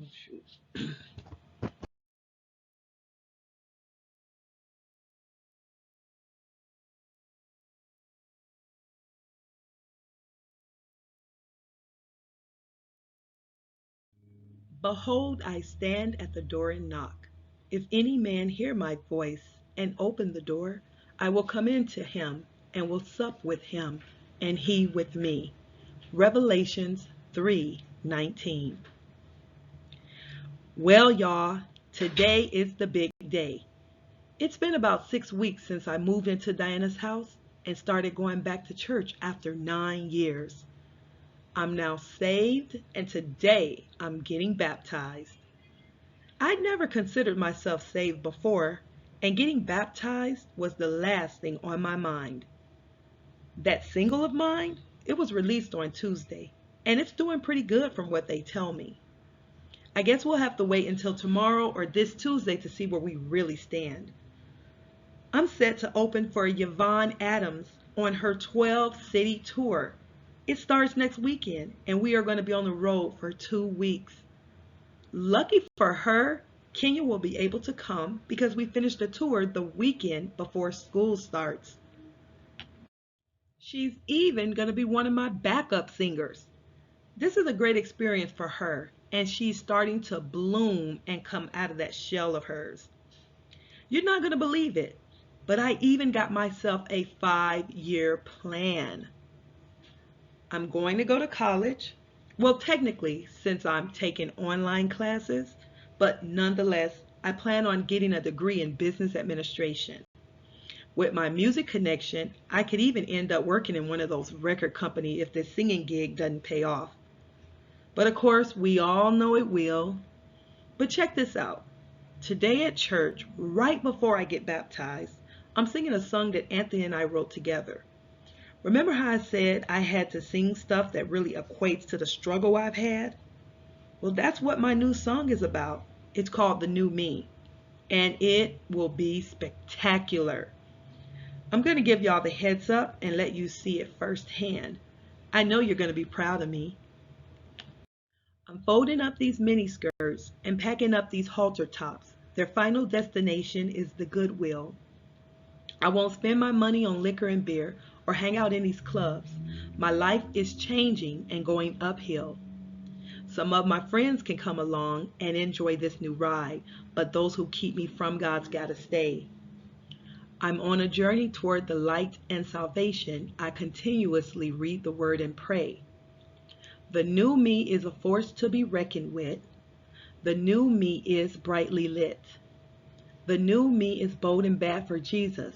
Oh, shoot. Behold, I stand at the door and knock. If any man hear my voice and open the door, I will come in to him and will sup with him, and he with me. Revelations 3:19. Well, y'all, today is the big day. It's been about 6 weeks since I moved into Diana's house and started going back to church after 9 years. I'm now saved, and today I'm getting baptized. I'd never considered myself saved before, and getting baptized was the last thing on my mind. That single of mine, it was released on Tuesday, and it's doing pretty good from what they tell me. I guess we'll have to wait until tomorrow or this Tuesday to see where we really stand. I'm set to open for Yvonne Adams on her 12-city tour. It starts next weekend, and we are going to be on the road for 2 weeks. Lucky for her, Kenya will be able to come because we finished the tour the weekend before school starts. She's even going to be one of my backup singers. This is a great experience for her, and she's starting to bloom and come out of that shell of hers. You're not going to believe it, but I even got myself a 5-year plan. I'm going to go to college. Well, technically, since I'm taking online classes, but nonetheless, I plan on getting a degree in business administration. With my music connection, I could even end up working in one of those record companies if this singing gig doesn't pay off. But of course, we all know it will. But check this out. Today at church, right before I get baptized, I'm singing a song that Anthony and I wrote together. Remember how I said I had to sing stuff that really equates to the struggle I've had? Well, that's what my new song is about. It's called The New Me, and it will be spectacular. I'm going to give y'all the heads up and let you see it firsthand. I know you're going to be proud of me. I'm folding up these mini skirts and packing up these halter tops. Their final destination is the Goodwill. I won't spend my money on liquor and beer or hang out in these clubs. My life is changing and going uphill. Some of my friends can come along and enjoy this new ride, but those who keep me from God's gotta stay. I'm on a journey toward the light and salvation. I continuously read the word and pray. The new me is a force to be reckoned with. The new me is brightly lit. The new me is bold and bad for Jesus.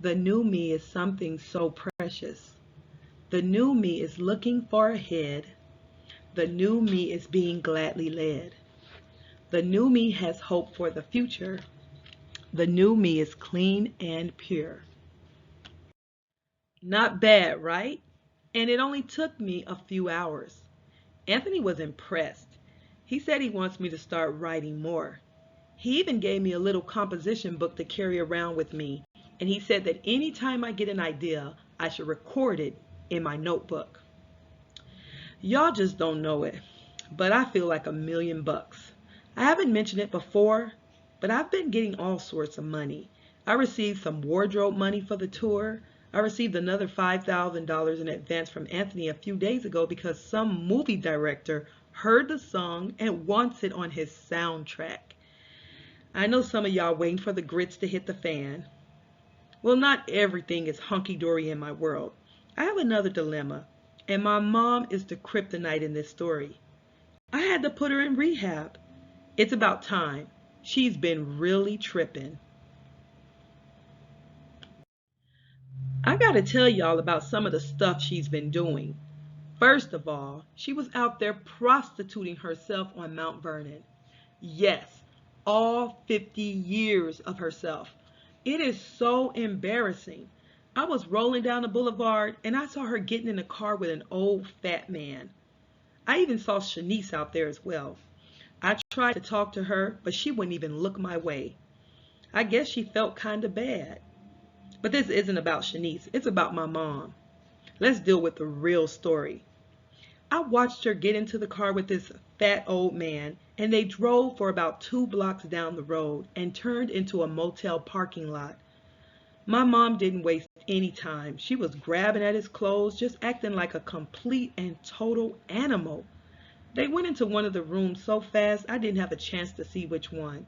The new me is something so precious. The new me is looking far ahead. The new me is being gladly led. The new me has hope for the future. The new me is clean and pure. Not bad, right? And it only took me a few hours. Anthony was impressed. He said he wants me to start writing more. He even gave me a little composition book to carry around with me, and he said that anytime I get an idea, I should record it in my notebook. Y'all just don't know it, but I feel like $1,000,000. I haven't mentioned it before, but I've been getting all sorts of money. I received some wardrobe money for the tour. I received another $5,000 in advance from Anthony a few days ago because some movie director heard the song and wants it on his soundtrack. I know some of y'all waiting for the grits to hit the fan. Well, not everything is hunky-dory in my world. I have another dilemma, and my mom is the kryptonite in this story. I had to put her in rehab. It's about time. She's been really tripping. I gotta tell y'all about some of the stuff she's been doing. First of all, she was out there prostituting herself on Mount Vernon. Yes, all 50 years of herself. It is so embarrassing. I was rolling down the boulevard and I saw her getting in a car with an old fat man. I even saw Shanice out there as well. I tried to talk to her, but she wouldn't even look my way. I guess she felt kind of bad. But this isn't about Shanice, it's about my mom. Let's deal with the real story. I watched her get into the car with this fat old man, and they drove for about 2 blocks down the road and turned into a motel parking lot. My mom didn't waste any time. She was grabbing at his clothes, just acting like a complete and total animal. They went into one of the rooms so fast I didn't have a chance to see which one.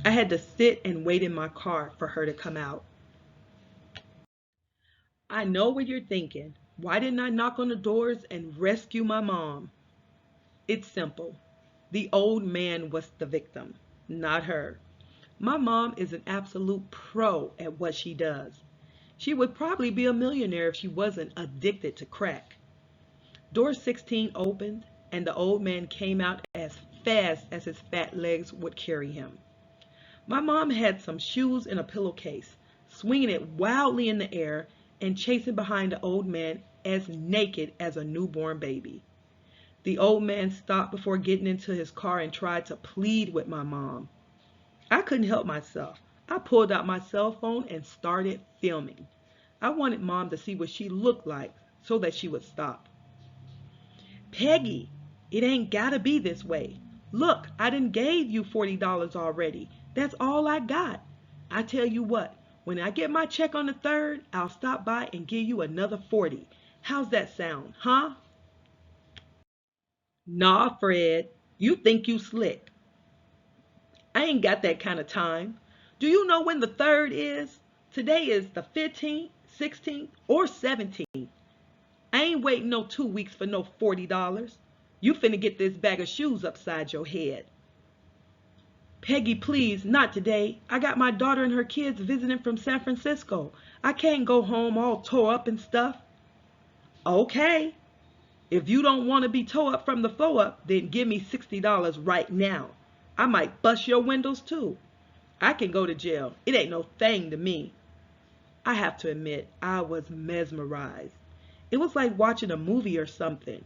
I had to sit and wait in my car for her to come out. I know what you're thinking. Why didn't I knock on the doors and rescue my mom? It's simple. The old man was the victim, not her. My mom is an absolute pro at what she does. She would probably be a millionaire if she wasn't addicted to crack. Door 16 opened, and the old man came out as fast as his fat legs would carry him. My mom had some shoes in a pillowcase, swinging it wildly in the air and chasing behind the old man as naked as a newborn baby. The old man stopped before getting into his car and tried to plead with my mom. I couldn't help myself. I pulled out my cell phone and started filming. I wanted mom to see what she looked like so that she would stop. Peggy, it ain't gotta be this way. Look, I done gave you $40 already. That's all I got. I tell you what, when I get my check on the 3rd, I'll stop by and give you another 40. How's that sound, huh? Nah, Fred, you think you slick. I ain't got that kind of time. Do you know when the 3rd is? Today is the 15th, 16th, or 17th. I ain't waiting no 2 weeks for no $40. You finna get this bag of shoes upside your head. Peggy, please, not today. I got my daughter and her kids visiting from San Francisco. I can't go home all tore up and stuff. Okay. If you don't want to be tore up from the floor up, then give me $60 right now. I might bust your windows too. I can go to jail. It ain't no thing to me. I have to admit, I was mesmerized. It was like watching a movie or something.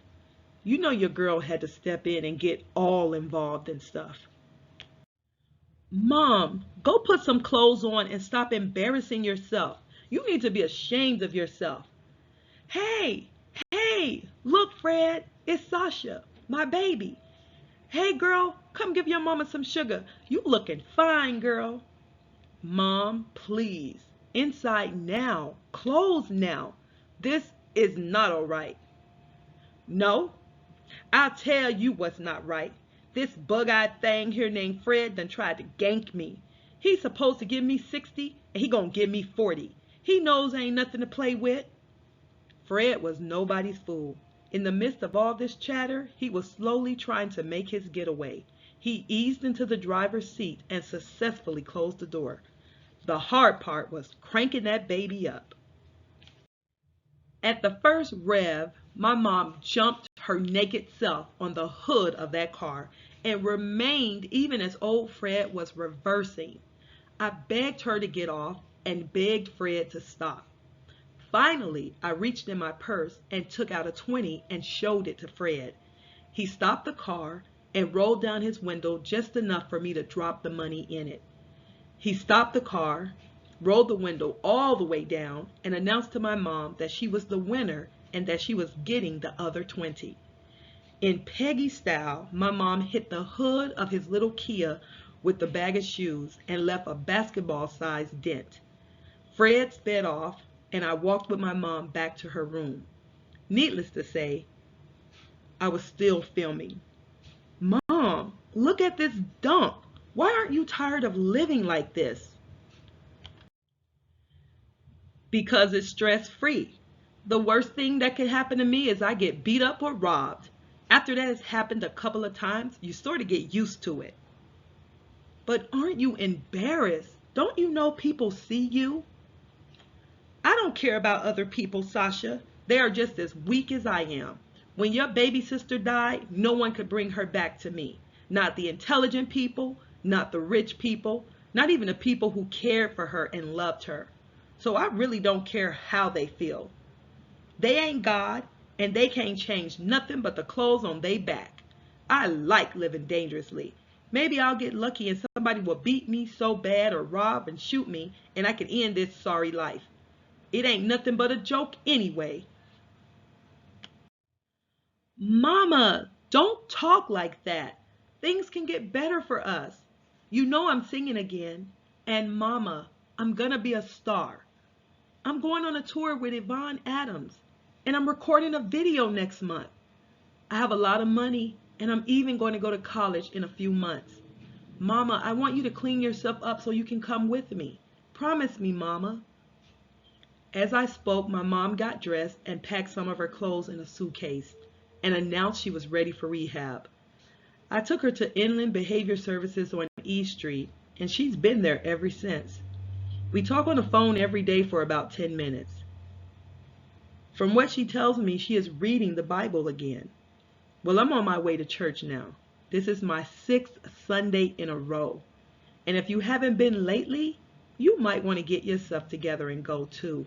You know your girl had to step in and get all involved and stuff. Mom, go put some clothes on and stop embarrassing yourself. You need to be ashamed of yourself. Hey, hey, look, Fred, it's Sasha, my baby. Hey, girl, come give your mama some sugar. You looking fine, girl. Mom, please, inside now, clothes now. This is not all right. No, I'll tell you what's not right. This bug-eyed thing here named Fred done tried to gank me. He's supposed to give me 60 and he gonna give me 40. He knows ain't nothing to play with. Fred was nobody's fool. In the midst of all this chatter, he was slowly trying to make his getaway. He eased into the driver's seat and successfully closed the door. The hard part was cranking that baby up. At the first rev, my mom jumped her naked self on the hood of that car and remained even as old Fred was reversing. I begged her to get off and begged Fred to stop. Finally, I reached in my purse and took out a 20 and showed it to Fred. He stopped the car and rolled down his window just enough for me to drop the money in it. He stopped the car, rolled the window all the way down, and announced to my mom that she was the winner and that she was getting the other 20. In Peggy style, my mom hit the hood of his little Kia with the bag of shoes and left a basketball-sized dent. Fred sped off, and I walked with my mom back to her room. Needless to say, I was still filming. Mom, look at this dump. Why aren't you tired of living like this? Because it's stress-free. The worst thing that could happen to me is I get beat up or robbed. After that has happened a couple of times, you sort of get used to it. But aren't you embarrassed? Don't you know people see you? I don't care about other people, Sasha. They are just as weak as I am. When your baby sister died, no one could bring her back to me. Not the intelligent people, not the rich people, not even the people who cared for her and loved her. So I really don't care how they feel. They ain't God, and they can't change nothing but the clothes on their back. I like living dangerously. Maybe I'll get lucky and somebody will beat me so bad or rob and shoot me, and I can end this sorry life. It ain't nothing but a joke anyway. Mama, don't talk like that. Things can get better for us. You know I'm singing again. And Mama, I'm gonna be a star. I'm going on a tour with Yvonne Adams. And I'm recording a video next month. I have a lot of money, and I'm even going to go to college in a few months. Mama, I want you to clean yourself up so you can come with me. Promise me, Mama. As I spoke, my mom got dressed and packed some of her clothes in a suitcase and announced she was ready for rehab. I took her to Inland Behavior Services on E Street, and she's been there ever since. We talk on the phone every day for about 10 minutes. From what she tells me, she is reading the Bible again. Well, I'm on my way to church now. This is my 6th Sunday in a row. And if you haven't been lately, you might want to get yourself together and go too.